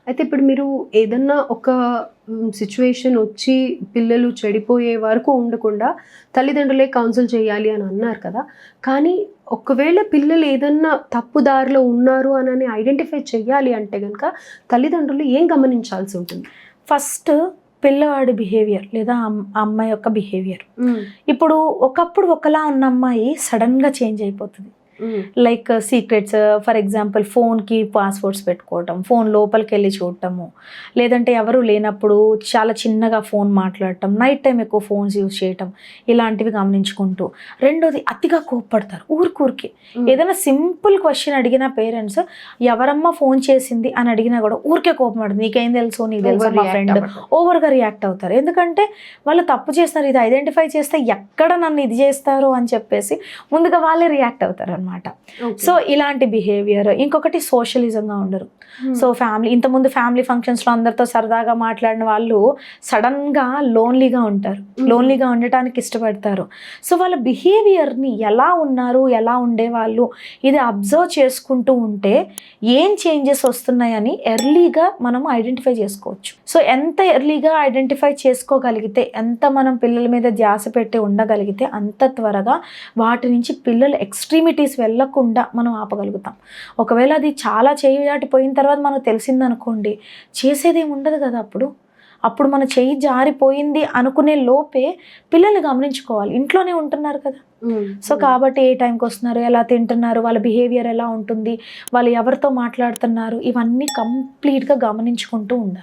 అయితే ఇప్పుడు మీరు ఏదన్నా ఒక సిచ్యువేషన్ వచ్చి పిల్లలు చెడిపోయే వరకు ఉండకుండా తల్లిదండ్రులే కౌన్సిల్ చేయాలి అని అన్నారు కదా! కానీ ఒకవేళ పిల్లలు ఏదన్నా తప్పు దారిలో ఉన్నారు అనని ఐడెంటిఫై చెయ్యాలి అంటే గనక తల్లిదండ్రులు ఏం గమనించాల్సి ఉంటుంది? ఫస్ట్ పిల్లవాడి బిహేవియర్ లేదా అమ్మాయి యొక్క బిహేవియర్. ఇప్పుడు ఒకప్పుడు ఒకలా ఉన్న అమ్మాయి సడన్గా చేంజ్ అయిపోతుంది. లైక్ సీక్రెట్స్, ఫర్ ఎగ్జాంపుల్ ఫోన్కి పాస్వర్డ్స్ పెట్టుకోవటం, ఫోన్ లోపలికి వెళ్ళి చూడటము, లేదంటే ఎవరు లేనప్పుడు చాలా చిన్నగా ఫోన్ మాట్లాడటం, నైట్ టైం ఎక్కువ ఫోన్స్ యూజ్ చేయటం, ఇలాంటివి గమనించుకుంటూ. రెండోది అతిగా కోప్పడతారు ఊరికి. ఏదైనా సింపుల్ క్వశ్చన్ అడిగిన పేరెంట్స్ ఎవరమ్మా ఫోన్ చేసింది అని అడిగినా కూడా ఊరికే కోపపడుతుంది. నీకేం తెలుసు, నీకు తెలుసు మా ఫ్రెండ్, ఓవర్గా రియాక్ట్ అవుతారు. ఎందుకంటే వాళ్ళు తప్పు చేస్తున్నారు, ఇది ఐడెంటిఫై చేస్తే ఎక్కడ నన్ను ఇది చేస్తారు అని చెప్పేసి ముందుగా వాళ్ళే రియాక్ట్ అవుతారు అనమాట. సో ఇలాంటి బిహేవియర్. ఇంకొకటి సోషలిజంగా ఉండరు. సో ఇంతకుముందు ఫ్యామిలీ ఫంక్షన్స్లో అందరితో సరదాగా మాట్లాడిన వాళ్ళు సడన్గా లోన్లీగా ఉంటారు, లోన్లీగా ఉండటానికి ఇష్టపడతారు. సో వాళ్ళ బిహేవియర్ని ఎలా ఉన్నారు, ఎలా ఉండేవాళ్ళు, ఇది అబ్జర్వ్ చేసుకుంటూ ఉంటే ఏం చేంజెస్ వస్తున్నాయని ఎర్లీగా మనం ఐడెంటిఫై చేసుకోవచ్చు. సో ఎంత ఎర్లీగా ఐడెంటిఫై చేసుకోగలిగితే, ఎంత మనం పిల్లల మీద ధ్యాస పెట్టి ఉండగలిగితే అంత త్వరగా వాటి నుంచి పిల్లలు ఎక్స్ట్రీమిటీస్ వెళ్ళకుండా మనం ఆపగలుగుతాం. ఒకవేళ అది చాలా చేయాటిపోయిన తర్వాత మనకు తెలిసిందనుకోండి, చేసేదేం ఉండదు కదా. అప్పుడు మన చెయ్యి జారిపోయింది అనుకునే లోపే పిల్లల్ని గమనించుకోవాలి. ఇంట్లోనే ఉంటున్నారు కదా. సో కాబట్టి ఏ టైంకి వస్తున్నారు, ఎలా తింటున్నారు, వాళ్ళ బిహేవియర్ ఎలా ఉంటుంది, వాళ్ళు ఎవరితో మాట్లాడుతున్నారు, ఇవన్నీ కంప్లీట్గా గమనించుకుంటూ ఉండాలి.